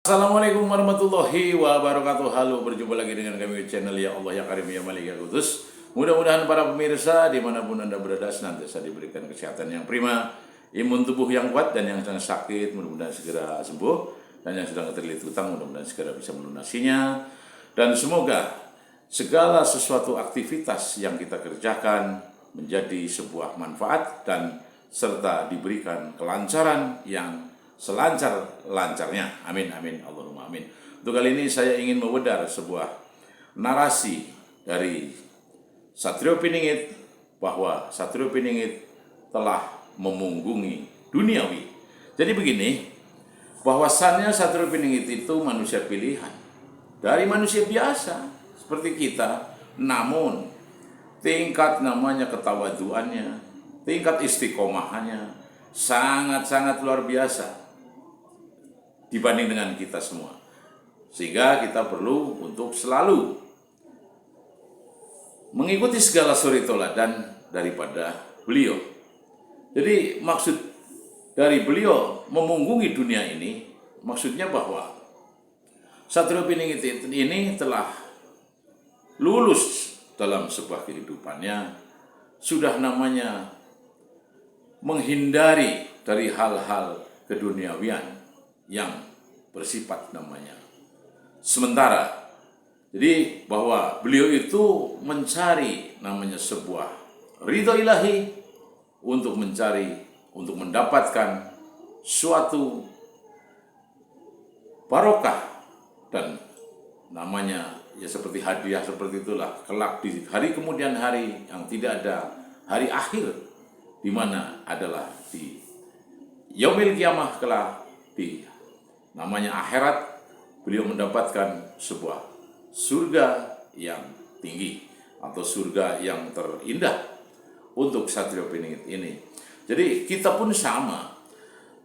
Assalamualaikum warahmatullahi wabarakatuh. Halo, berjumpa lagi dengan kami di channel Ya Allah Ya Karim Ya Malik Ya Kudus. Mudah-mudahan para pemirsa dimanapun Anda berada senantiasa diberikan kesehatan yang prima, imun tubuh yang kuat, dan yang sedang sakit mudah-mudahan segera sembuh, dan yang sedang terlilit hutang mudah-mudahan segera bisa melunasinya. Dan semoga segala sesuatu aktivitas yang kita kerjakan menjadi sebuah manfaat dan serta diberikan kelancaran yang selancar-lancarnya. Amin, amin, Allahumma amin. Untuk kali ini saya ingin mewedar sebuah narasi dari Satrio Piningit, bahwa Satrio Piningit telah memunggungi duniawi. Jadi begini, bahwasannya Satrio Piningit itu manusia pilihan dari manusia biasa seperti kita, namun tingkat namanya ketawaduannya, tingkat istiqomahannya sangat-sangat luar biasa dibanding dengan kita semua. Sehingga kita perlu untuk selalu mengikuti segala suri teladan daripada beliau. Jadi maksud dari beliau memunggungi dunia ini, maksudnya bahwa Satrio Piningit ini telah lulus dalam sebuah kehidupannya, sudah namanya menghindari dari hal-hal keduniawian yang bersifat namanya sementara. Jadi bahwa beliau itu mencari namanya sebuah ridho ilahi, untuk mendapatkan suatu barokah, dan namanya ya seperti hadiah seperti itulah kelak di hari kemudian hari yang tidak ada hari akhir, di mana adalah di yaumil kiamah kelak, di namanya akhirat, beliau mendapatkan sebuah surga yang tinggi atau surga yang terindah untuk Satrio Piningit ini. Jadi kita pun sama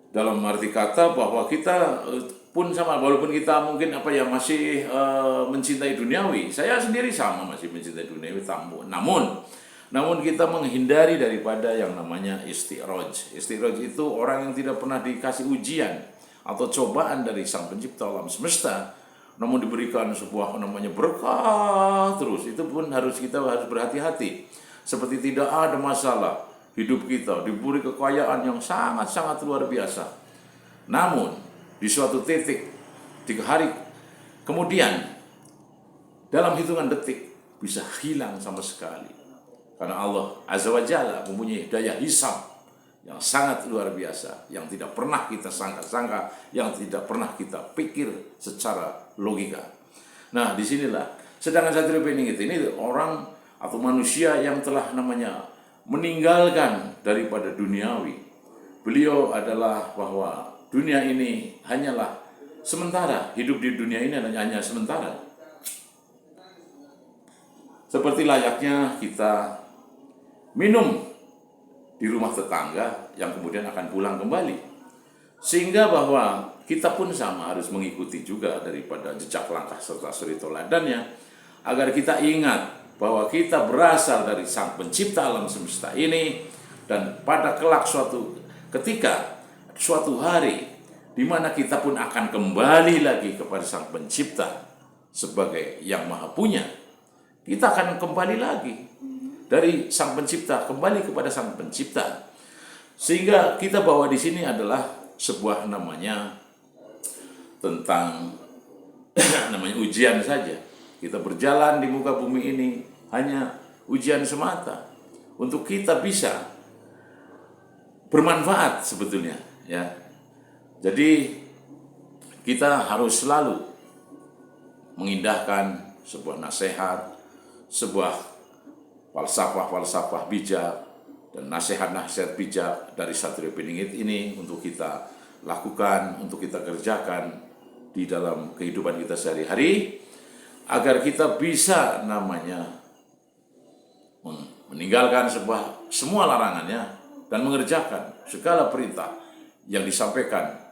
dalam arti kata bahwa kita pun sama, walaupun kita mungkin masih mencintai duniawi. Saya sendiri sama masih mencintai duniawi, namun kita menghindari daripada yang namanya istiroj. Istiroj itu orang yang tidak pernah dikasih ujian atau cobaan dari Sang Pencipta alam semesta, namun diberikan sebuah namanya berkah terus. Itu pun kita harus berhati-hati. Seperti tidak ada masalah, hidup kita diberi kekayaan yang sangat-sangat luar biasa. Namun di suatu titik, 3 hari kemudian, dalam hitungan detik bisa hilang sama sekali. Karena Allah Azza wa Jalla mempunyai daya hisab yang sangat luar biasa, yang tidak pernah kita sangka-sangka, yang tidak pernah kita pikir secara logika. Nah, disinilah, sedangkan Satrio Piningit ini orang atau manusia yang telah namanya meninggalkan daripada duniawi. Beliau adalah bahwa dunia ini hanyalah sementara, hidup di dunia ini hanya sementara. Seperti layaknya kita minum di rumah tetangga yang kemudian akan pulang kembali. Sehingga bahwa kita pun sama harus mengikuti juga daripada jejak langkah serta suri teladannya, agar kita ingat bahwa kita berasal dari Sang Pencipta alam semesta ini, dan pada kelak suatu hari di mana kita pun akan kembali lagi kepada Sang Pencipta sebagai yang Maha Punya. Kita akan kembali lagi dari Sang Pencipta, kembali kepada Sang Pencipta. Sehingga kita bawa di sini adalah sebuah namanya tentang namanya ujian saja. Kita berjalan di muka bumi ini hanya ujian semata untuk kita bisa bermanfaat sebetulnya, ya. Jadi kita harus selalu mengindahkan sebuah nasihat, sebuah falsafah bijak dan nasihat-nasihat bijak dari Satrio Piningit ini untuk kita lakukan, untuk kita kerjakan di dalam kehidupan kita sehari-hari, agar kita bisa namanya meninggalkan semua larangannya dan mengerjakan segala perintah yang disampaikan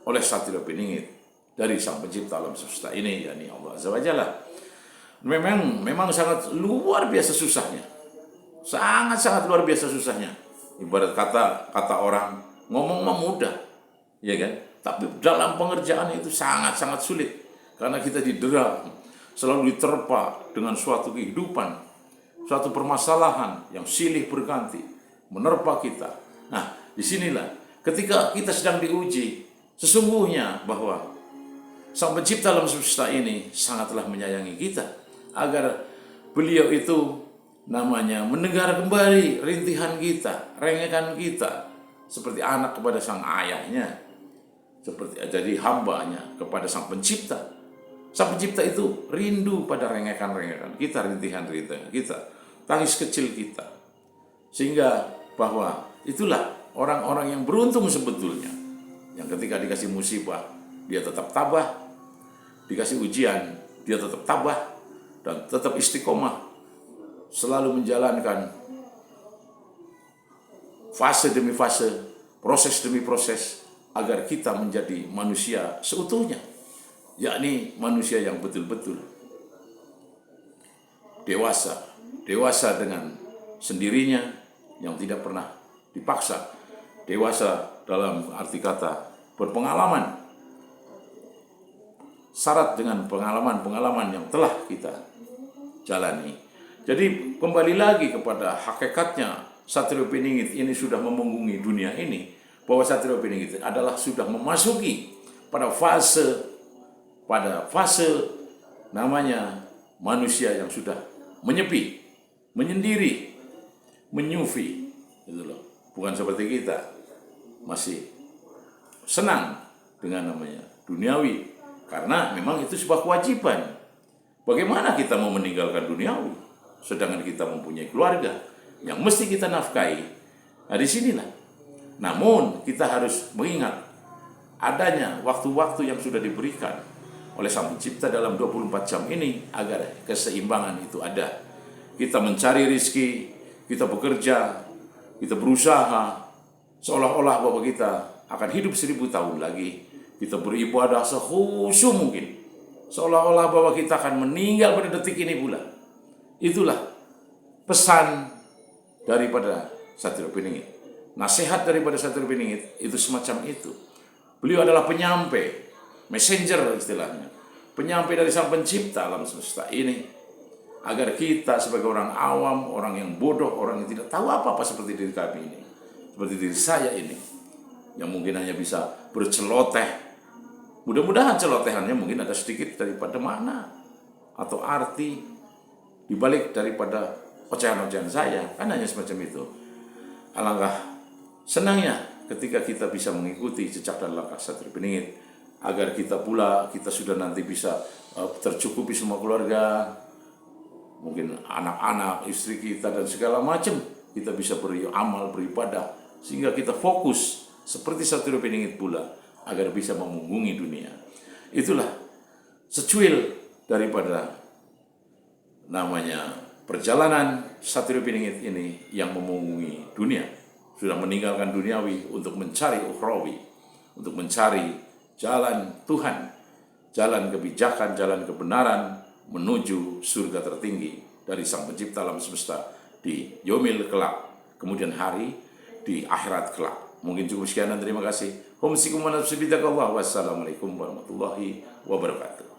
oleh Satrio Piningit dari Sang Pencipta alam semesta ini, yakni Allah Azza wa Jalla. Memang sangat luar biasa susahnya. Sangat-sangat luar biasa susahnya. Ibarat kata orang ngomong mah mudah, ya kan? Tapi dalam pengerjaan itu sangat-sangat sulit. Karena kita didera, selalu diterpa dengan suatu kehidupan, suatu permasalahan yang silih berganti, menerpa kita. Nah, disinilah ketika kita sedang diuji, sesungguhnya bahwa Sang Pencipta alam semesta ini sangatlah menyayangi kita, agar beliau itu mendengar kembali rintihan kita, rengekan kita, seperti anak kepada sang ayahnya, seperti jadi hambanya kepada Sang Pencipta. Sang Pencipta itu rindu pada rengekan-rengekan kita, rintihan-rintihan kita, tangis kecil kita. Sehingga bahwa itulah orang-orang yang beruntung sebetulnya, yang ketika dikasih musibah, dia tetap tabah, dikasih ujian, dia tetap tabah, dan tetap istiqomah, selalu menjalankan fase demi fase, proses demi proses, agar kita menjadi manusia seutuhnya, yakni manusia yang betul-betul dewasa dengan sendirinya, yang tidak pernah dipaksa, dewasa dalam arti kata berpengalaman, syarat dengan pengalaman-pengalaman yang telah kita jalani. Jadi kembali lagi kepada hakikatnya, Satrio Piningit ini sudah memunggungi dunia ini, bahwa Satrio Piningit adalah sudah memasuki pada fase manusia yang sudah menyepi, menyendiri, menyufi, gitu loh. Bukan seperti kita masih senang dengan duniawi, karena memang itu sebuah kewajiban. Bagaimana kita mau meninggalkan duniawi sedangkan kita mempunyai keluarga yang mesti kita nafkahi? Nah, disinilah. Namun kita harus mengingat adanya waktu-waktu yang sudah diberikan oleh Sang Pencipta dalam 24 jam ini, agar keseimbangan itu ada. Kita mencari rizki, kita bekerja, kita berusaha, seolah-olah bahwa kita akan hidup 1000 tahun lagi. Kita beribadah sekhusyuk mungkin, seolah-olah bahwa kita akan meninggal pada detik ini pula. Itulah pesan daripada Satrio Piningit. Nasihat daripada Satrio Piningit itu semacam itu. Beliau adalah penyampai, messenger istilahnya, penyampai dari Sang Pencipta alam semesta ini, agar kita sebagai orang awam, orang yang bodoh, orang yang tidak tahu apa-apa seperti diri kami ini, seperti diri saya ini, yang mungkin hanya bisa berceloteh. Mudah-mudahan celotehannya mungkin ada sedikit daripada makna atau arti dibalik daripada ocehan-ocehan saya, kan hanya semacam itu. Alangkah senangnya ketika kita bisa mengikuti jejak dan langkah Satrio Piningit, agar kita sudah nanti bisa tercukupi semua keluarga, mungkin anak-anak, istri kita dan segala macam, kita bisa beramal, beribadah, sehingga kita fokus seperti Satrio Piningit pula, agar bisa memunggungi dunia. Itulah secuil daripada perjalanan Satrio Piningit ini yang memunggungi dunia, sudah meninggalkan duniawi untuk mencari ukhrawi, untuk mencari jalan Tuhan, jalan kebijakan, jalan kebenaran menuju surga tertinggi dari Sang Pencipta alam semesta di yaumil kelak, kemudian hari di akhirat kelak. Mungkin cukup sekian dan terima kasih. Wassalamualaikum warahmatullahi wabarakatuh.